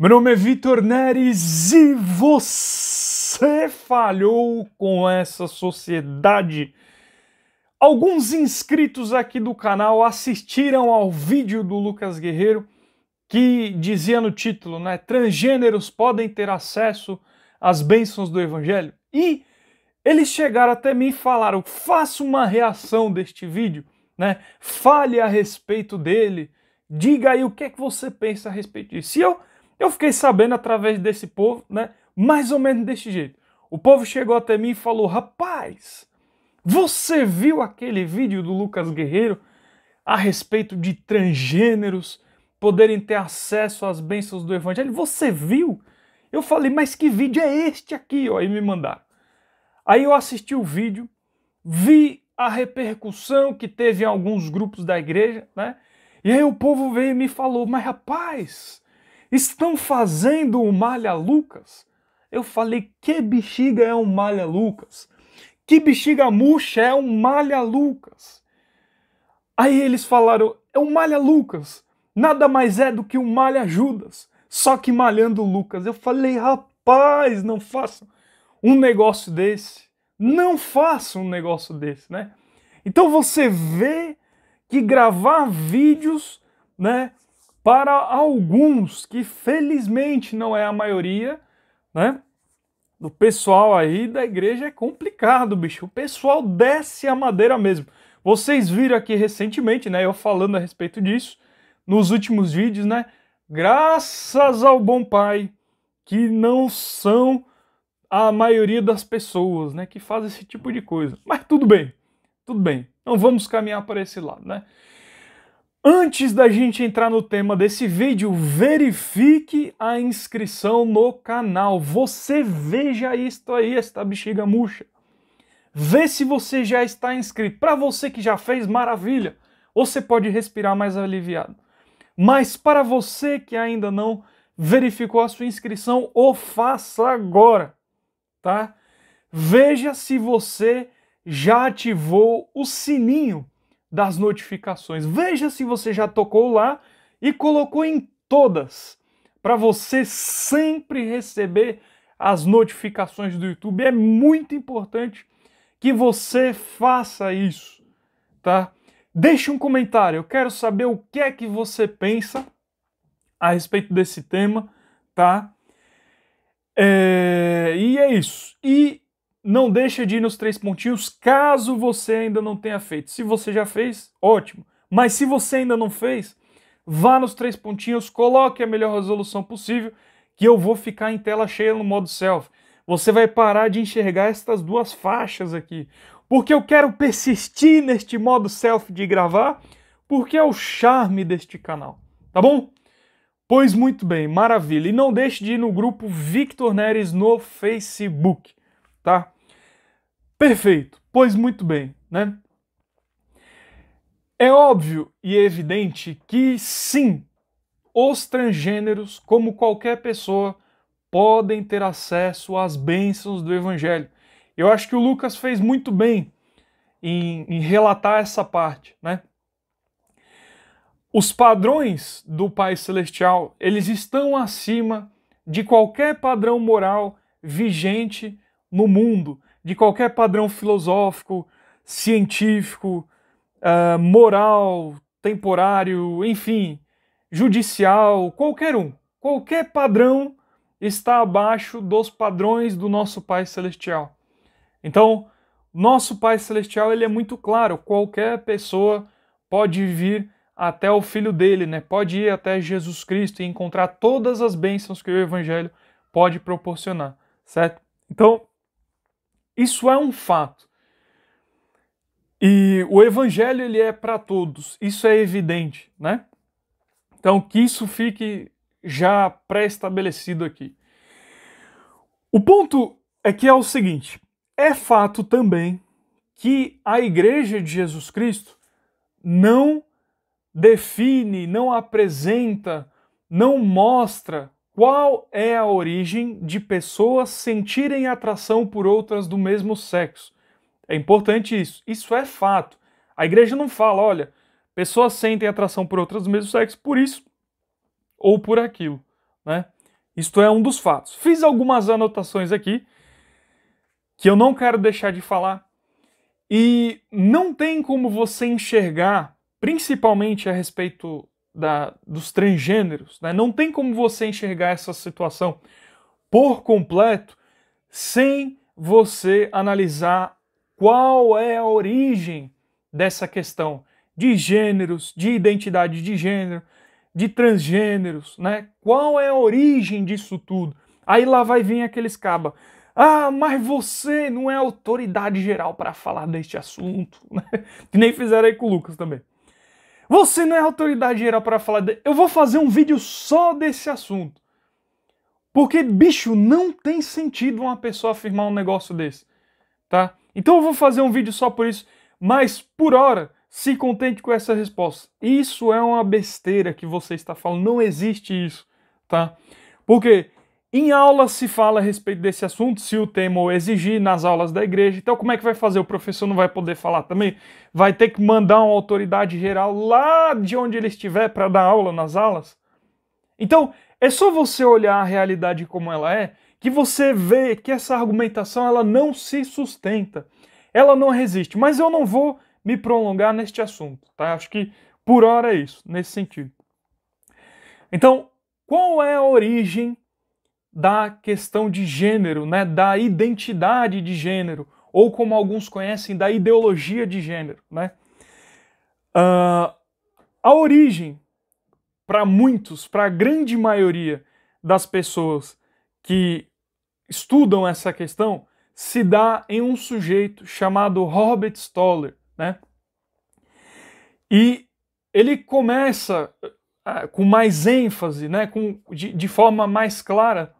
Meu nome é Vitor Neres e você falhou com essa sociedade. Alguns inscritos aqui do canal assistiram ao vídeo do Lucas Guerreiro que dizia no título, né? Transgêneros podem ter acesso às bênçãos do Evangelho. E eles chegaram até mim e falaram, faça uma reação deste vídeo, né? Fale a respeito dele, diga aí o que é que você pensa a respeito disso. E eu fiquei sabendo através desse povo, né? Mais ou menos desse jeito. O povo chegou até mim e falou, rapaz, você viu aquele vídeo do Lucas Guerreiro a respeito de transgêneros poderem ter acesso às bênçãos do Evangelho? Você viu? Eu falei, mas que vídeo é este aqui? Ó, aí me mandaram. Aí eu assisti o vídeo, vi a repercussão que teve em alguns grupos da igreja, né? E aí o povo veio e me falou, mas rapaz, estão fazendo o Malha Lucas? Eu falei, que bexiga é um Malha Lucas? Que bexiga murcha é um Malha Lucas? Aí eles falaram, é um Malha Lucas, nada mais é do que um Malha Judas, só que malhando Lucas. Eu falei, rapaz, não façam um negócio desse. Não faça um negócio desse, né? Então você vê que gravar vídeos, né, para alguns, que felizmente não é a maioria, né, do pessoal aí da igreja é complicado, bicho. O pessoal desce a madeira mesmo. Vocês viram aqui recentemente, né, eu falando a respeito disso, nos últimos vídeos, né, graças ao bom pai, que não são a maioria das pessoas, né, que faz esse tipo de coisa. Mas tudo bem, não vamos caminhar para esse lado, né? Antes da gente entrar no tema desse vídeo, verifique a inscrição no canal. Você veja isto aí, esta bexiga murcha. Vê se você já está inscrito. Para você que já fez, maravilha. Você pode respirar mais aliviado. Mas para você que ainda não verificou a sua inscrição, o faça agora, tá? Veja se você já ativou o sininho das notificações. Veja se você já tocou lá e colocou em todas, para você sempre receber as notificações do YouTube. É muito importante que você faça isso, tá? Deixe um comentário, eu quero saber o que é que você pensa a respeito desse tema, tá? E é isso. E não deixa de ir nos 3 pontinhos, caso você ainda não tenha feito. Se você já fez, ótimo. Mas se você ainda não fez, vá nos 3 pontinhos, coloque a melhor resolução possível, que eu vou ficar em tela cheia no modo selfie. Você vai parar de enxergar estas 2 faixas aqui. Porque eu quero persistir neste modo selfie de gravar, porque é o charme deste canal. Tá bom? Pois muito bem, maravilha. E não deixe de ir no grupo Victor Neres no Facebook, tá? Perfeito, pois muito bem, né? É óbvio e evidente que sim, os transgêneros, como qualquer pessoa, podem ter acesso às bênçãos do Evangelho. Eu acho que o Lucas fez muito bem em relatar essa parte, né? Os padrões do Pai Celestial, eles estão acima de qualquer padrão moral vigente no mundo, de qualquer padrão filosófico, científico, moral, temporário, enfim, judicial, qualquer um. Qualquer padrão está abaixo dos padrões do nosso Pai Celestial. Então, nosso Pai Celestial, ele é muito claro, qualquer pessoa pode vir até o Filho dele, né? Pode ir até Jesus Cristo e encontrar todas as bênçãos que o Evangelho pode proporcionar, certo? Então, isso é um fato. E o Evangelho, ele é para todos, isso é evidente, né? Então, que isso fique já pré-estabelecido aqui. O ponto é que é o seguinte, é fato também que a Igreja de Jesus Cristo não define, não apresenta, não mostra qual é a origem de pessoas sentirem atração por outras do mesmo sexo. É importante isso. Isso é fato. A igreja não fala, olha, pessoas sentem atração por outras do mesmo sexo por isso ou por aquilo, né? Isto é um dos fatos. Fiz algumas anotações aqui que eu não quero deixar de falar e não tem como você enxergar, principalmente a respeito dos transgêneros, né? Não tem como você enxergar essa situação por completo sem você analisar qual é a origem dessa questão de gêneros, de identidade de gênero, de transgêneros, né? Qual é a origem disso tudo? Aí lá vai vir aqueles cabas. Ah, mas você não é autoridade geral para falar deste assunto, né? Que nem fizeram aí com o Lucas também. Você não é autoridade geral para falar Eu vou fazer um vídeo só desse assunto. Porque, bicho, não tem sentido uma pessoa afirmar um negócio desse, tá? Então eu vou fazer um vídeo só por isso, mas por hora, se contente com essa resposta. Isso é uma besteira que você está falando, não existe isso, tá? Porque em aula se fala a respeito desse assunto, se o tema o exigir nas aulas da igreja, então como é que vai fazer? O professor não vai poder falar também? Vai ter que mandar uma autoridade geral lá de onde ele estiver para dar aula nas aulas? Então, é só você olhar a realidade como ela é, que você vê que essa argumentação ela não se sustenta, ela não resiste. Mas eu não vou me prolongar neste assunto, tá? Acho que por hora é isso, nesse sentido. Então, qual é a origem da questão de gênero, né? Da identidade de gênero, ou como alguns conhecem, da ideologia de gênero, né? A origem para muitos, para a grande maioria das pessoas que estudam essa questão, se dá em um sujeito chamado Robert Stoller, né? E ele começa com mais ênfase, né? De forma mais clara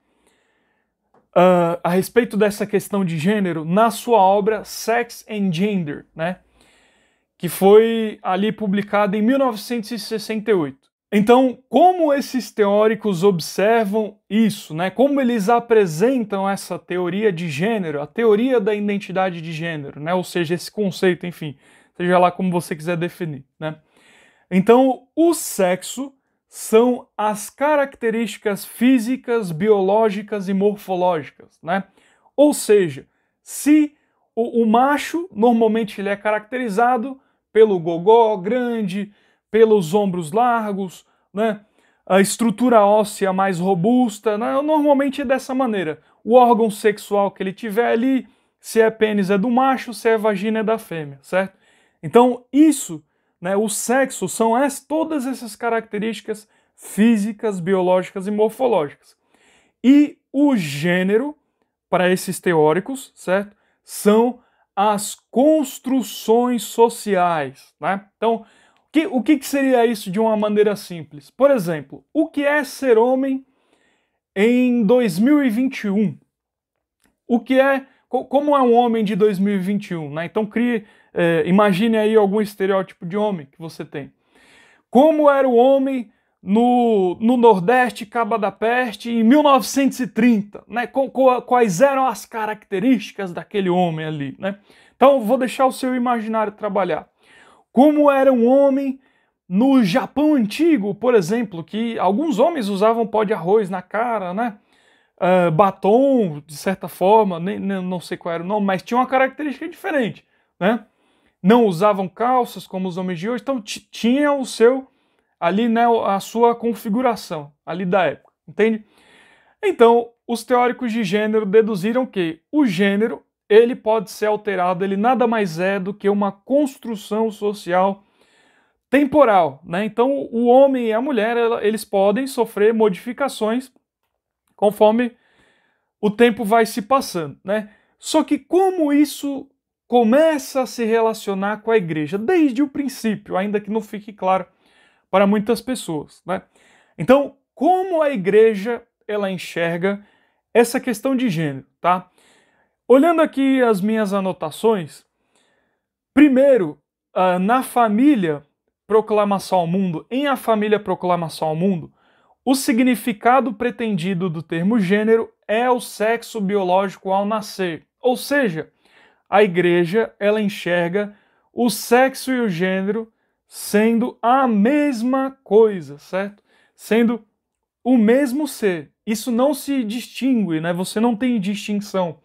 a respeito dessa questão de gênero na sua obra Sex and Gender, né? Que foi ali publicada em 1968. Então, como esses teóricos observam isso, né? Como eles apresentam essa teoria de gênero, a teoria da identidade de gênero, né? Ou seja, esse conceito, enfim, seja lá como você quiser definir, né? Então, o sexo são as características físicas, biológicas e morfológicas, né? Ou seja, se o macho, normalmente ele é caracterizado pelo gogó grande, pelos ombros largos, né? A estrutura óssea mais robusta, né? Normalmente é dessa maneira. O órgão sexual que ele tiver ali, se é pênis é do macho, se é vagina é da fêmea, certo? Então isso, né, o sexo são todas essas características físicas, biológicas e morfológicas. E o gênero, para esses teóricos, certo? São as construções sociais, né? Então, o que seria isso de uma maneira simples? Por exemplo, o que é ser homem em 2021? Como é um homem de 2021, né? Então imagine aí algum estereótipo de homem que você tem. Como era o homem no Nordeste, Caba da Peste, em 1930, né? Quais eram as características daquele homem ali, né? Então, vou deixar o seu imaginário trabalhar. Como era um homem no Japão antigo, por exemplo, que alguns homens usavam pó de arroz na cara, né? Batom, de certa forma, não sei qual era o nome, mas tinha uma característica diferente, né? Não usavam calças como os homens de hoje, então tinha o seu ali, né, a sua configuração ali da época, entende? Então, os teóricos de gênero deduziram que o gênero ele pode ser alterado, ele nada mais é do que uma construção social temporal, né? Então, o homem e a mulher, eles podem sofrer modificações conforme o tempo vai se passando, né? Só que como isso começa a se relacionar com a igreja desde o princípio, ainda que não fique claro para muitas pessoas, né? Então, como a igreja ela enxerga essa questão de gênero, tá? Olhando aqui as minhas anotações, primeiro, na família Proclamação ao Mundo, em A Família Proclamação ao Mundo, o significado pretendido do termo gênero é o sexo biológico ao nascer. Ou seja, a igreja ela enxerga o sexo e o gênero sendo a mesma coisa, certo? Sendo o mesmo ser. Isso não se distingue, né? Você não tem distinção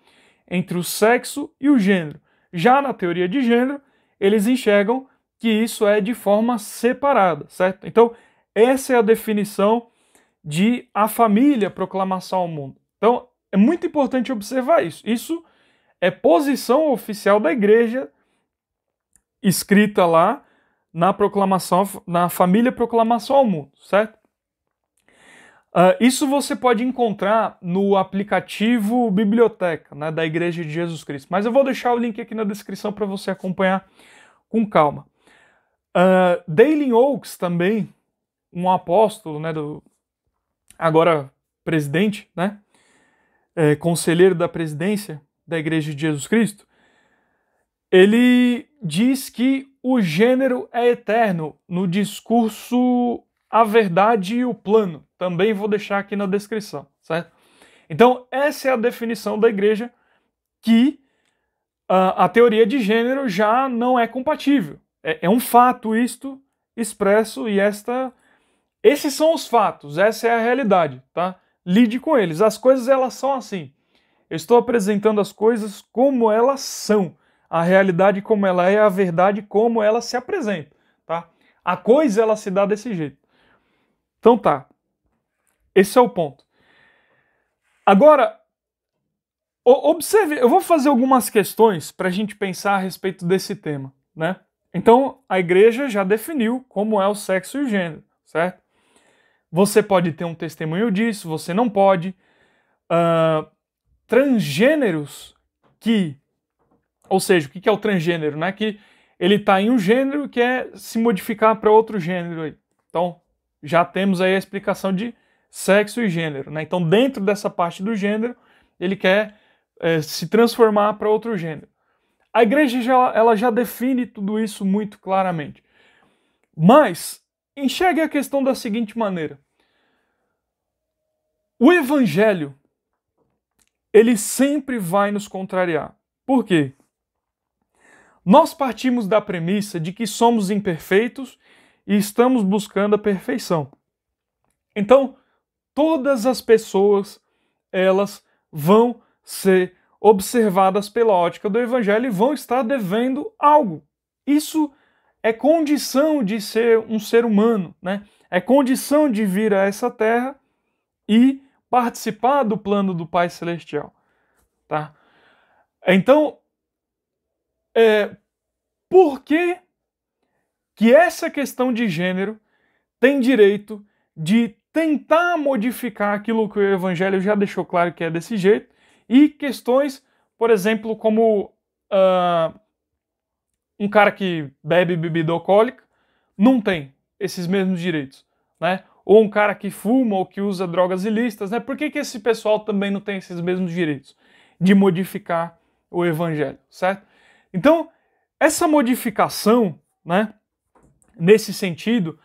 entre o sexo e o gênero. Já na teoria de gênero, eles enxergam que isso é de forma separada, certo? Então, essa é a definição de a família, proclamação ao mundo. Então, é muito importante observar isso. Isso é posição oficial da igreja, escrita lá na proclamação, na família, proclamação ao mundo, certo? Isso você pode encontrar no aplicativo Biblioteca, né, da Igreja de Jesus Cristo. Mas eu vou deixar o link aqui na descrição para você acompanhar com calma. Dale Oaks também, um apóstolo, né, agora presidente, né, conselheiro da presidência da Igreja de Jesus Cristo, ele diz que o gênero é eterno no discurso A Verdade e o Plano. Também vou deixar aqui na descrição, certo? Então, essa é a definição da igreja, que a teoria de gênero já não é compatível. É um fato isto expresso, e esses são os fatos, essa é a realidade, tá? Lide com eles. As coisas, elas são assim. Eu estou apresentando as coisas como elas são. A realidade como ela é, a verdade como ela se apresenta, tá? A coisa, ela se dá desse jeito. Então tá. Esse é o ponto. Agora, observe, eu vou fazer algumas questões para a gente pensar a respeito desse tema, né? Então, a igreja já definiu como é o sexo e o gênero, certo? Você pode ter um testemunho disso, você não pode. Transgêneros ou seja, o que é o transgênero, né? Que ele está em um gênero e quer se modificar para outro gênero aí. Então, já temos aí a explicação de sexo e gênero, né? Então, dentro dessa parte do gênero, ele quer se transformar para outro gênero. A igreja ela já define tudo isso muito claramente. Mas, enxergue a questão da seguinte maneira. O evangelho, ele sempre vai nos contrariar. Por quê? Nós partimos da premissa de que somos imperfeitos e estamos buscando a perfeição. Então, todas as pessoas, elas vão ser observadas pela ótica do evangelho e vão estar devendo algo. Isso é condição de ser um ser humano, né? É condição de vir a essa terra e participar do plano do Pai Celestial, tá? Então, por que essa questão de gênero tem direito de tentar modificar aquilo que o Evangelho já deixou claro que é desse jeito, e questões, por exemplo, como um cara que bebe bebida alcoólica não tem esses mesmos direitos, né? Ou um cara que fuma ou que usa drogas ilícitas, né? Por que esse pessoal também não tem esses mesmos direitos de modificar o Evangelho, certo? Então, essa modificação, né, nesse sentido,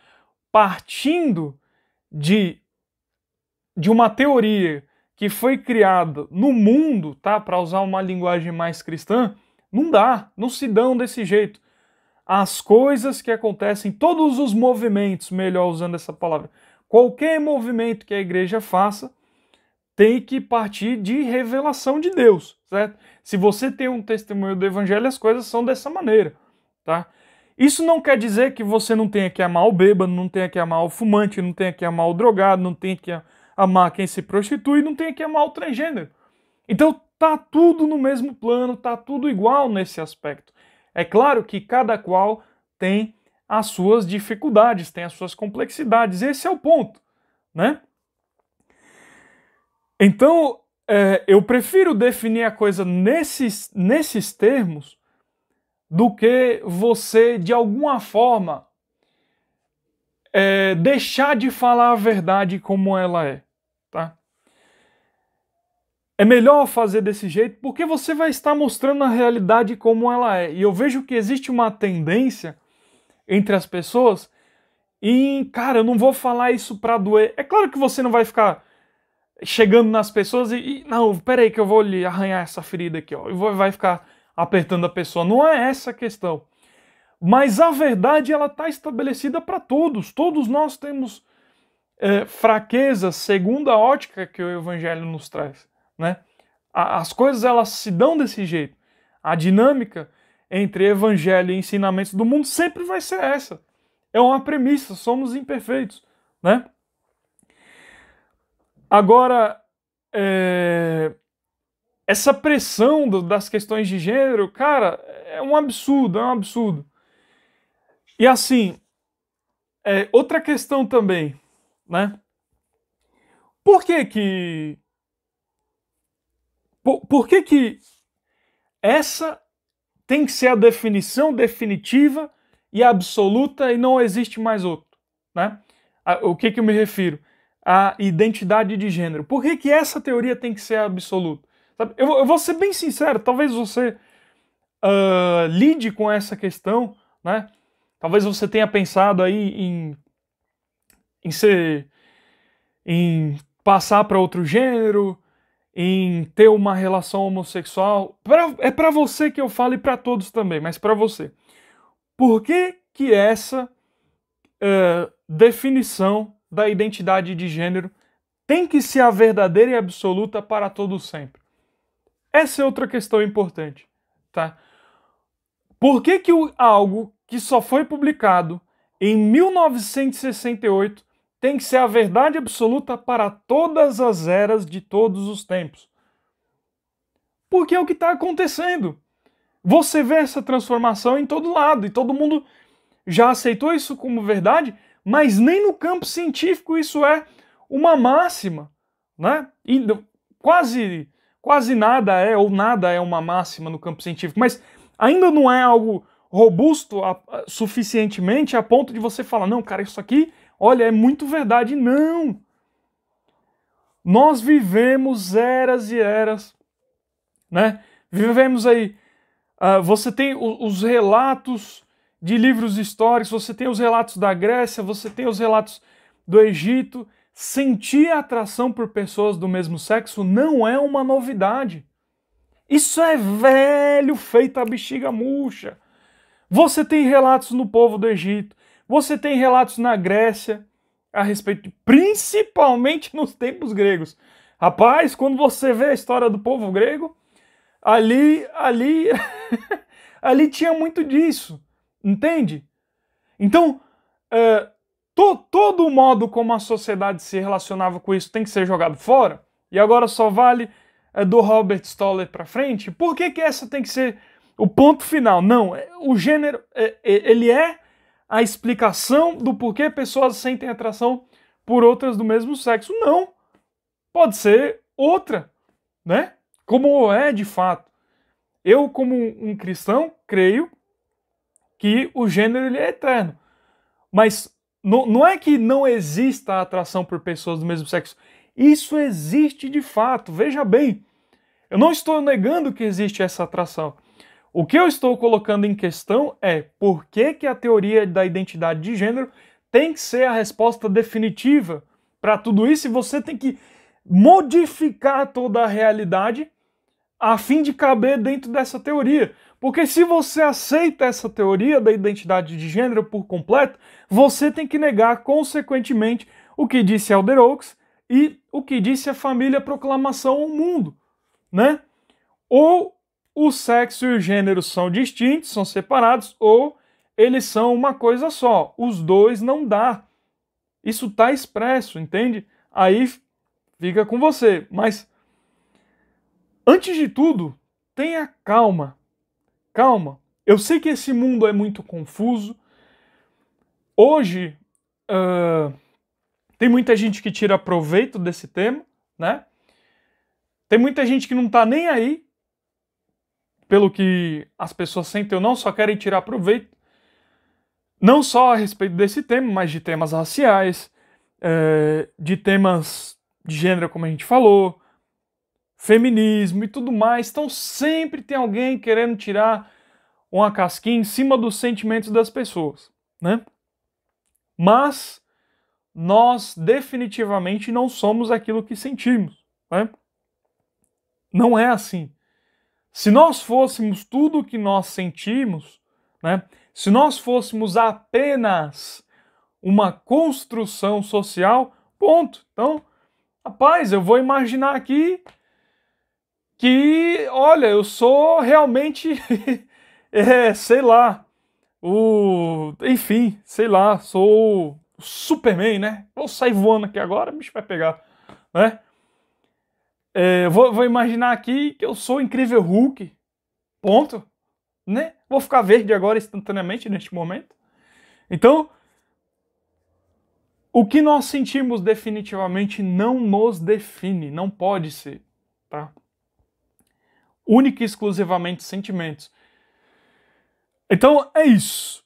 partindo de uma teoria que foi criada no mundo, tá, para usar uma linguagem mais cristã, não se dão desse jeito. As coisas que acontecem, todos os movimentos, melhor usando essa palavra, qualquer movimento que a igreja faça, tem que partir de revelação de Deus, certo? Se você tem um testemunho do evangelho, as coisas são dessa maneira, tá? Isso não quer dizer que você não tenha que amar o bêbado, não tenha que amar o fumante, não tenha que amar o drogado, não tenha que amar quem se prostitui, não tenha que amar o transgênero. Então tá tudo no mesmo plano, tá tudo igual nesse aspecto. É claro que cada qual tem as suas dificuldades, tem as suas complexidades. Esse é o ponto, né? Então, eu prefiro definir a coisa nesses termos do que você, de alguma forma, deixar de falar a verdade como ela é, tá? É melhor fazer desse jeito porque você vai estar mostrando a realidade como ela é. E eu vejo que existe uma tendência entre as pessoas em, cara, eu não vou falar isso pra doer. É claro que você não vai ficar chegando nas pessoas não, peraí que eu vou lhe arranhar essa ferida aqui, ó, e vai ficar apertando a pessoa. Não é essa a questão. Mas a verdade, ela está estabelecida para todos. Todos nós temos fraquezas segundo a ótica que o Evangelho nos traz, né? As coisas elas se dão desse jeito. A dinâmica entre Evangelho e ensinamentos do mundo sempre vai ser essa. É uma premissa, somos imperfeitos, né? Agora, essa pressão das questões de gênero, cara, é um absurdo, é um absurdo. E assim, outra questão também, né? Por que essa tem que ser a definição definitiva e absoluta e não existe mais outro, né? O que eu me refiro? A identidade de gênero. Por que essa teoria tem que ser absoluta? Sabe? Eu vou ser bem sincero, talvez você lide com essa questão, né? Talvez você tenha pensado aí em passar para outro gênero, em ter uma relação homossexual. É para você que eu falo e para todos também, mas para você. Por que essa definição da identidade de gênero tem que ser a verdadeira e absoluta para todo sempre? Essa é outra questão importante, tá? Por que algo que só foi publicado em 1968 tem que ser a verdade absoluta para todas as eras de todos os tempos? Porque é o que está acontecendo. Você vê essa transformação em todo lado, e todo mundo já aceitou isso como verdade, mas nem no campo científico isso é uma máxima, né? E quase nada ou nada é uma máxima no campo científico, mas ainda não é algo robusto suficientemente a ponto de você falar, não, cara, isso aqui, olha, é muito verdade. Não! Nós vivemos eras e eras, né? Vivemos aí, você tem os relatos de livros históricos, você tem os relatos da Grécia, você tem os relatos do Egito. Sentir atração por pessoas do mesmo sexo não é uma novidade. Isso é velho, feito a bexiga murcha. Você tem relatos no povo do Egito, você tem relatos na Grécia a respeito, principalmente nos tempos gregos. Rapaz, quando você vê a história do povo grego, ali tinha muito disso, entende? Então, todo o modo como a sociedade se relacionava com isso tem que ser jogado fora, e agora só vale do Robert Stoller para frente. Por que essa tem que ser o ponto final? Não, o gênero, ele é a explicação do porquê pessoas sentem atração por outras do mesmo sexo. Não, pode ser outra, né? Como é de fato. Eu, como um cristão, creio que o gênero ele é eterno. Mas não é que não exista a atração por pessoas do mesmo sexo. Isso existe de fato. Veja bem, eu não estou negando que existe essa atração. O que eu estou colocando em questão é por que a teoria da identidade de gênero tem que ser a resposta definitiva para tudo isso, e você tem que modificar toda a realidade a fim de caber dentro dessa teoria. Porque se você aceita essa teoria da identidade de gênero por completo, você tem que negar, consequentemente, o que disse Elder Oaks e o que disse a família Proclamação ao Mundo, né? Ou o sexo e o gênero são distintos, são separados, ou eles são uma coisa só. Os dois não dá. Isso está expresso, entende? Aí fica com você. Mas, antes de tudo, tenha calma. Calma. Eu sei que esse mundo é muito confuso. Hoje, tem muita gente que tira proveito desse tema, né? Tem muita gente que não está nem aí pelo que as pessoas sentem ou não, só querem tirar proveito. Não só a respeito desse tema, mas de temas raciais, de temas de gênero, como a gente falou, feminismo e tudo mais. Então sempre tem alguém querendo tirar uma casquinha em cima dos sentimentos das pessoas, né? Mas nós definitivamente não somos aquilo que sentimos, né? Não é assim. Se nós fôssemos tudo o que nós sentimos, né? Se nós fôssemos apenas uma construção social, Ponto. Então, rapaz, eu vou imaginar aqui que, olha, eu sou realmente, sei lá, enfim, sei lá, sou o Superman, né? Vou sair voando aqui agora, o bicho vai pegar, né? Vou imaginar aqui que eu sou o Incrível Hulk, ponto, né? Vou ficar verde agora instantaneamente neste momento. Então, o que nós sentimos definitivamente não nos define, não pode ser, tá? Única e exclusivamente sentimentos. Então, é isso.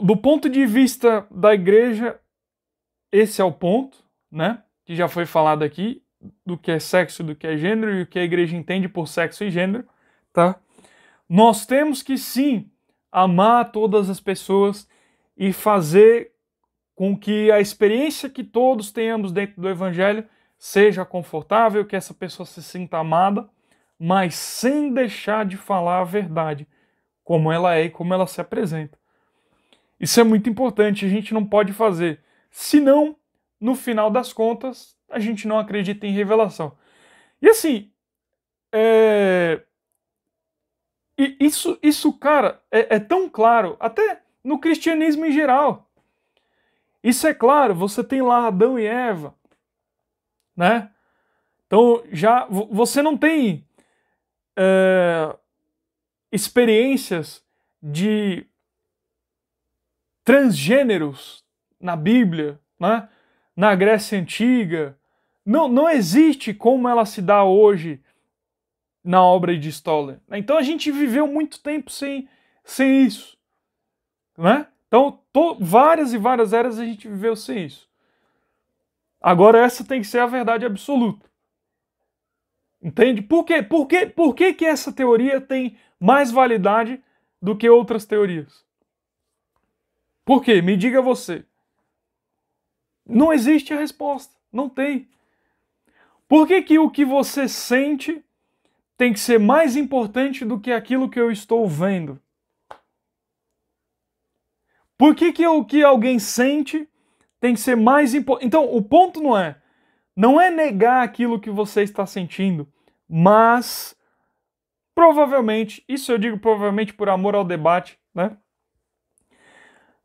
Do ponto de vista da igreja, esse é o ponto, né? Que já foi falado aqui, do que é sexo, do que é gênero e o que a igreja entende por sexo e gênero, tá? Nós temos que sim amar todas as pessoas e fazer com que a experiência que todos tenhamos dentro do evangelho seja confortável, que essa pessoa se sinta amada, mas sem deixar de falar a verdade, como ela é e como ela se apresenta. Isso é muito importante, a gente não pode fazer. Senão, no final das contas, a gente não acredita em revelação. E assim, isso, cara, é tão claro, até no cristianismo em geral. Isso é claro, você tem lá Adão e Eva, né? Então, já você não tem experiências de transgêneros na Bíblia, né? Na Grécia Antiga. Não existe como ela se dá hoje na obra de Stoller. Então a gente viveu muito tempo sem isso, né? Então várias e várias eras a gente viveu sem isso. Agora essa tem que ser a verdade absoluta. Entende? Por quê? Por que essa teoria tem mais validade do que outras teorias? Por quê? Me diga você. Não existe a resposta. Não tem. Por que o que você sente tem que ser mais importante do que aquilo que eu estou vendo? Por que o que alguém sente tem que ser mais importante? Então, o ponto não é negar aquilo que você está sentindo, mas provavelmente, isso eu digo provavelmente por amor ao debate, né?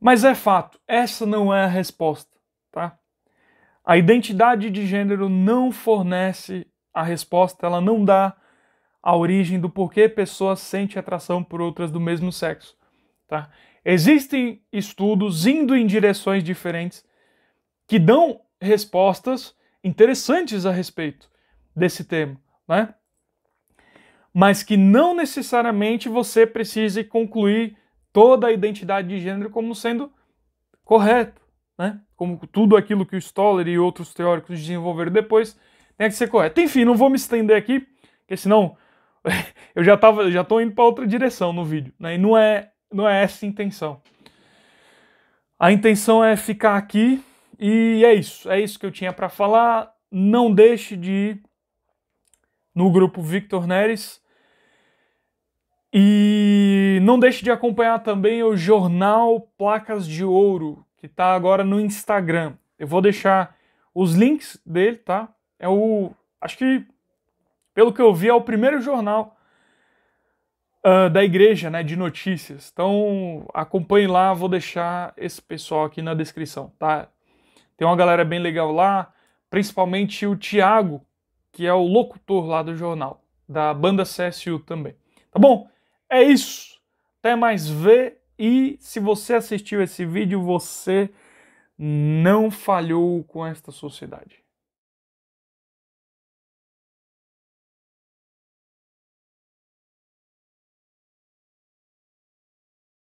Mas é fato, essa não é a resposta, tá? A identidade de gênero não fornece a resposta, ela não dá a origem do porquê pessoas sentem atração por outras do mesmo sexo, tá? Existem estudos indo em direções diferentes que dão respostas interessantes a respeito desse tema, né? Mas que não necessariamente você precise concluir toda a identidade de gênero como sendo correta, né? Como tudo aquilo que o Stoller e outros teóricos desenvolveram depois tem que ser correto. Enfim, não vou me estender aqui, porque senão eu já estou indo para outra direção no vídeo, né? E não é essa a intenção. A intenção é ficar aqui e é isso que eu tinha para falar. Não deixe de ir no grupo Victor Neres e não deixe de acompanhar também o jornal Placas de Ouro, que está agora no Instagram. Eu vou deixar os links dele, tá? Acho que, pelo que eu vi, é o primeiro jornal da igreja, né, de notícias. Então, acompanhe lá, vou deixar esse pessoal aqui na descrição, tá? Tem uma galera bem legal lá, principalmente o Thiago, que é o locutor lá do jornal, da banda CSU também. Tá bom? É isso. Até mais ver. E se você assistiu esse vídeo, você não falhou com esta sociedade.